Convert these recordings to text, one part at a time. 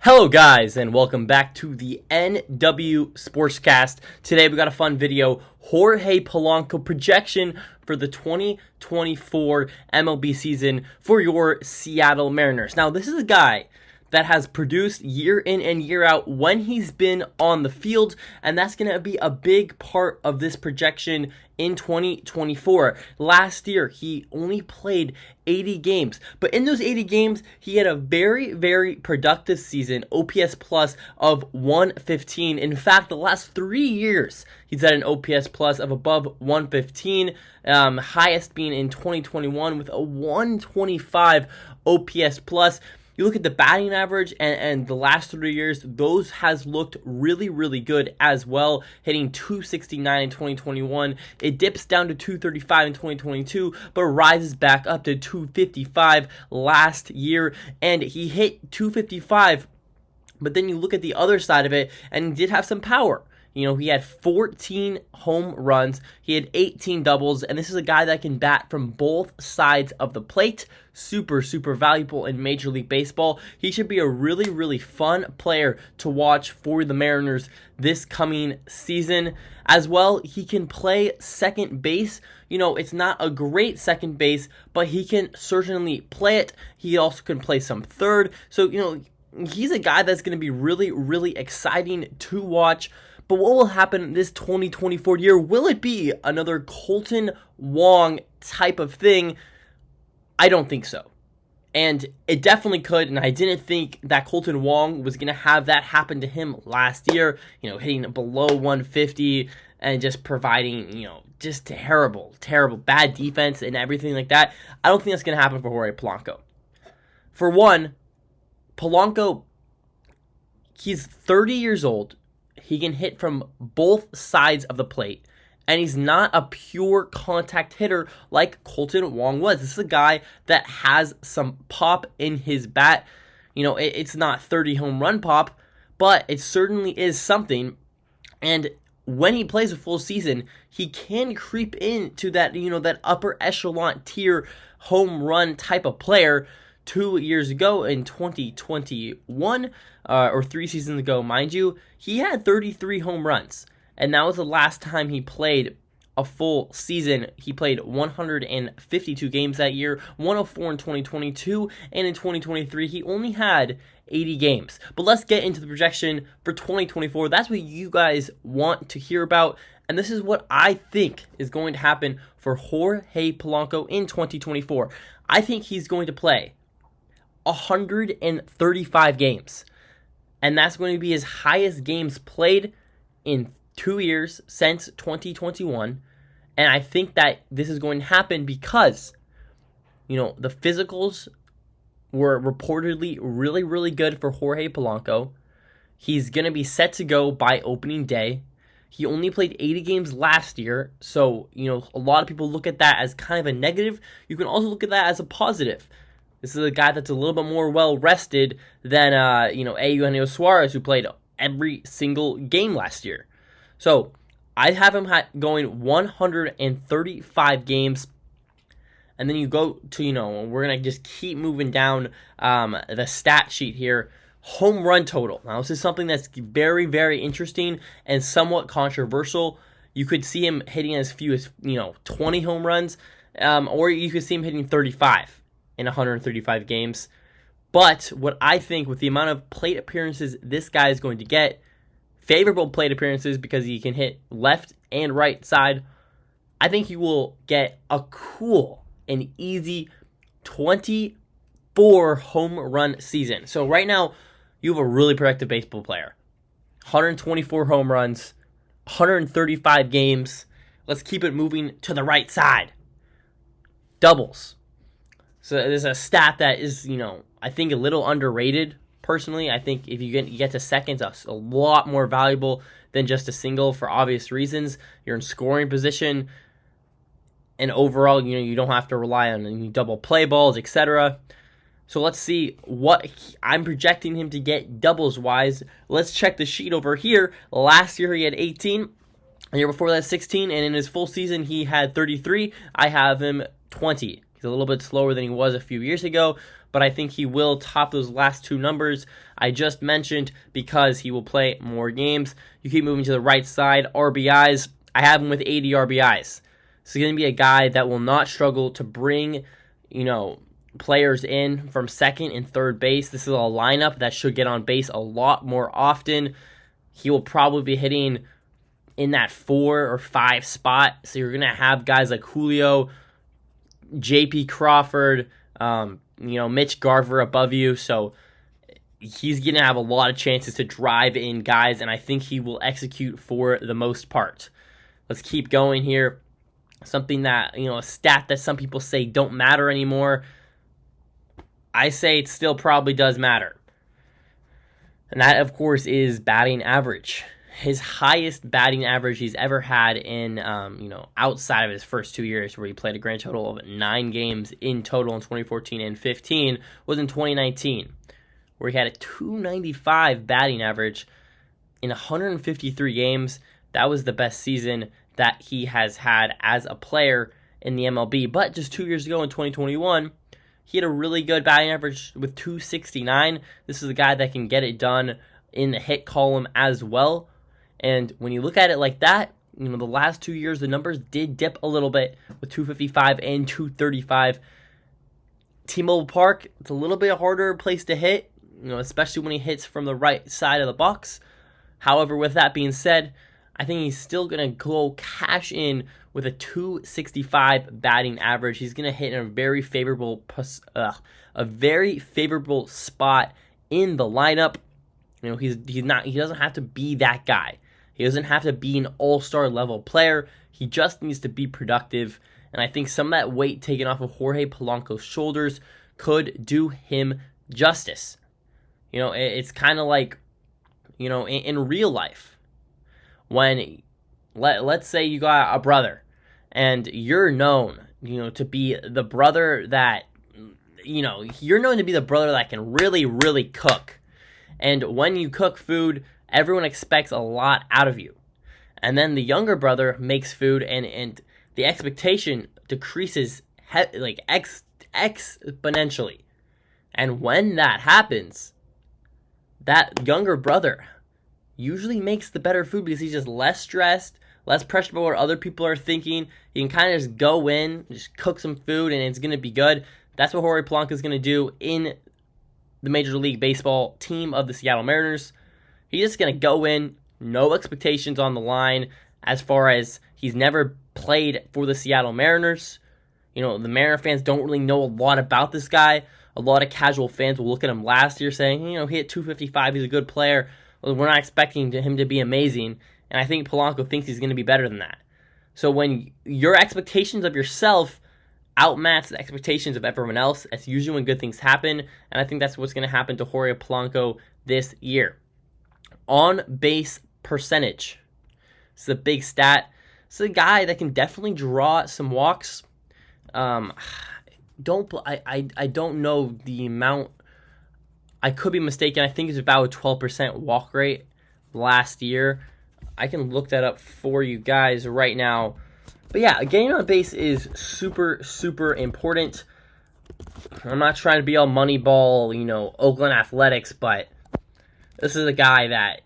Hello guys, and welcome back to the NW Sportscast. Today we got a fun video, Jorge Polanco projection for the 2024 MLB season for your Seattle Mariners. Now this is a guy that has produced year in and year out when he's been on the field, and that's going to be a big part of this projection in 2024. Last year, he only played 80 games, but in those 80 games, he had a very, very productive season, OPS plus of 115. In fact, the last 3 years, he's had an OPS plus of above 115, highest being in 2021 with a 125 OPS plus. You look at the batting average and the last 3 years, those has looked really, really good as well, hitting 269 in 2021. It dips down to 235 in 2022, but rises back up to 255 last year, and he hit 255, but then you look at the other side of it, and he did have some power. You know, he had 14 home runs, he had 18 doubles, and this is a guy that can bat from both sides of the plate. Super, super valuable in Major League Baseball. He should be a really, really fun player to watch for the Mariners this coming season. As well, he can play second base. You know, it's not a great second base, but he can certainly play it. He also can play some third. So, you know, he's a guy that's going to be really, really exciting to watch. But what will happen this 2024 year? Will it be another Kolten Wong type of thing? I don't think so. And it definitely could, and I didn't think that Kolten Wong was going to have that happen to him last year, you know, hitting below 150 and just providing, you know, just terrible, bad defense and everything like that. I don't think that's going to happen for Jorge Polanco. For one, Polanco, he's 30 years old. He can hit from both sides of the plate, and he's not a pure contact hitter like Kolten Wong was. This is a guy that has some pop in his bat. You know, it's not 30 home run pop, but it certainly is something. And when he plays a full season, he can creep into that, you know, that upper echelon tier home run type of player. 2 years ago in 2021, or 3 seasons ago, mind you, he had 33 home runs. And that was the last time he played a full season. He played 152 games that year, 104 in 2022, and in 2023, he only had 80 games. But let's get into the projection for 2024. That's what you guys want to hear about. And this is what I think is going to happen for Jorge Polanco in 2024. I think he's going to play 135 games. And that's going to be his highest games played in 2 years since 2021. And I think that this is going to happen because, you know, the physicals were reportedly really, really good for Jorge Polanco. He's going to be set to go by opening day. He only played 80 games last year. So, you know, a lot of people look at that as kind of a negative. You can also look at that as a positive. This is a guy that's a little bit more well-rested than, Eugenio Suarez, who played every single game last year. So, I have him going 135 games. And then you go to, you know, we're going to just keep moving down the stat sheet here. Home run total. Now, this is something that's very, very interesting and somewhat controversial. You could see him hitting as few as, 20 home runs, or you could see him hitting 35 in 135 games. But what I think, with the amount of plate appearances this guy is going to get, favorable plate appearances because he can hit left and right side, I think he will get a cool and easy 24 home run season. So right now, you have a really productive baseball player. 124 home runs, 135 games. Let's keep it moving to the right side. Doubles. So there's a stat that is, I think a little underrated, personally. I think if you get to seconds, a lot more valuable than just a single for obvious reasons. You're in scoring position, and overall, you don't have to rely on any double play balls, etc. So let's see what I'm projecting him to get doubles-wise. Let's check the sheet over here. Last year, he had 18. The year before that, 16. And in his full season, he had 33. I have him 20. He's a little bit slower than he was a few years ago, but I think he will top those last two numbers I just mentioned because he will play more games. You keep moving to the right side, RBIs. I have him with 80 RBIs. So he's going to be a guy that will not struggle to bring, players in from second and third base. This is a lineup that should get on base a lot more often. He will probably be hitting in that 4 or 5 spot. So you're going to have guys like Julio, J.P. Crawford, Mitch Garver above you. So he's going to have a lot of chances to drive in guys, and I think he will execute for the most part. Let's keep going here. Something that, a stat that some people say don't matter anymore. I say it still probably does matter. And that, of course, is batting average. His highest batting average he's ever had in, outside of his first 2 years, where he played a grand total of 9 games in total in 2014 and 15, was in 2019, where he had a .295 batting average in 153 games. That was the best season that he has had as a player in the MLB. But just 2 years ago in 2021, he had a really good batting average with .269. This is a guy that can get it done in the hit column as well. And when you look at it like that, the last 2 years, the numbers did dip a little bit with .255 and .235. T-Mobile Park, it's a little bit harder place to hit, especially when he hits from the right side of the box. However, with that being said, I think he's still going to go cash in with a .265 batting average. He's going to hit in a very favorable spot in the lineup. He doesn't have to be that guy. He doesn't have to be an all-star level player. He just needs to be productive. And I think some of that weight taken off of Jorge Polanco's shoulders could do him justice. It's kind of like, in real life. When, let's say you got a brother, and you're known, to be the brother that, you're known to be the brother that can really, really cook. And when you cook food, everyone expects a lot out of you. And then the younger brother makes food, and the expectation decreases exponentially. And when that happens, that younger brother usually makes the better food because he's just less stressed, less pressure about what other people are thinking. He can kind of just go in, just cook some food, and it's going to be good. That's what Jorge Polanco is going to do in the Major League Baseball team of the Seattle Mariners. He's just going to go in, no expectations on the line, as far as he's never played for the Seattle Mariners. The Mariner fans don't really know a lot about this guy. A lot of casual fans will look at him last year saying, he hit .255, he's a good player. We're not expecting him to be amazing, and I think Polanco thinks he's going to be better than that. So when your expectations of yourself outmatch the expectations of everyone else, that's usually when good things happen, and I think that's what's going to happen to Jorge Polanco this year. On-base percentage. This is a big stat. This is a guy that can definitely draw some walks. I don't know the amount. I could be mistaken. I think it's about a 12% walk rate last year. I can look that up for you guys right now. But yeah, getting on base is super, super important. I'm not trying to be all Moneyball, Oakland Athletics, but this is a guy that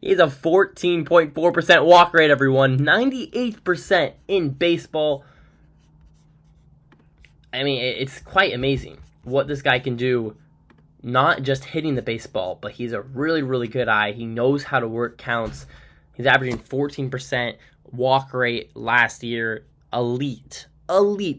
he's a 14.4% walk rate, everyone. 98% in baseball. I mean, it's quite amazing what this guy can do. Not just hitting the baseball, but he's a really, really good eye. He knows how to work counts. He's averaging 14% walk rate last year. Elite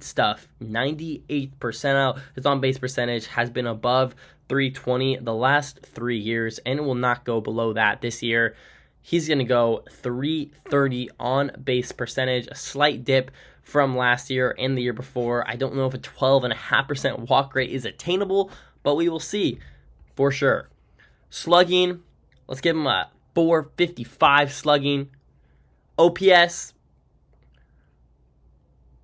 stuff. 98th percentile. His on-base percentage has been above .320 the last 3 years, and it will not go below that this year. He's going to go .330 on-base percentage, a slight dip from last year and the year before. I don't know if a 12.5% walk rate is attainable, but we will see for sure. Slugging, let's give him a .455 slugging. OPS,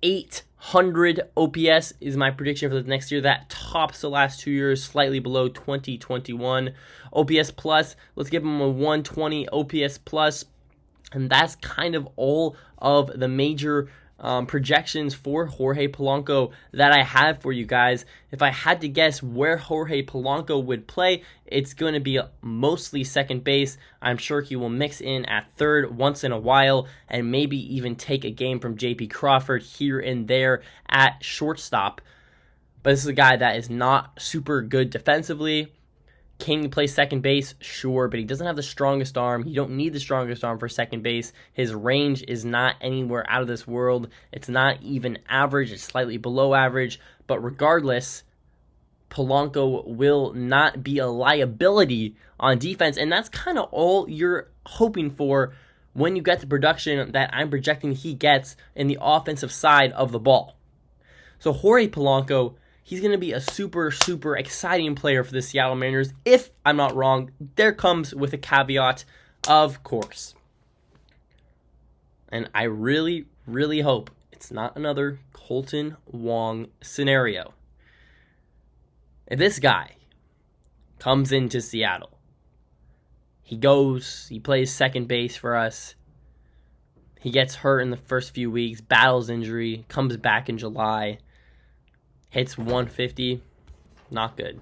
800 OPS is my prediction for the next year. That tops the last 2 years, slightly below 2021. OPS plus, let's give him a 120 OPS plus. And that's kind of all of the major projections for Jorge Polanco that I have for you guys. If I had to guess where Jorge Polanco would play, it's going to be mostly second base. I'm sure he will mix in at third once in a while and maybe even take a game from J.P. Crawford here and there at shortstop. But this is a guy that is not super good defensively. Can he play second base? Sure, but he doesn't have the strongest arm. You don't need the strongest arm for second base. His range is not anywhere out of this world. It's not even average. It's slightly below average. But regardless, Polanco will not be a liability on defense, and that's kind of all you're hoping for when you get the production that I'm projecting he gets in the offensive side of the ball. So Jorge Polanco, he's going to be a super, super exciting player for the Seattle Mariners. If I'm not wrong, there comes with a caveat, of course. And I really, really hope it's not another Colton Wong scenario. If this guy comes into Seattle, he plays second base for us. He gets hurt in the first few weeks, battles injury, comes back in July, hits 150, not good.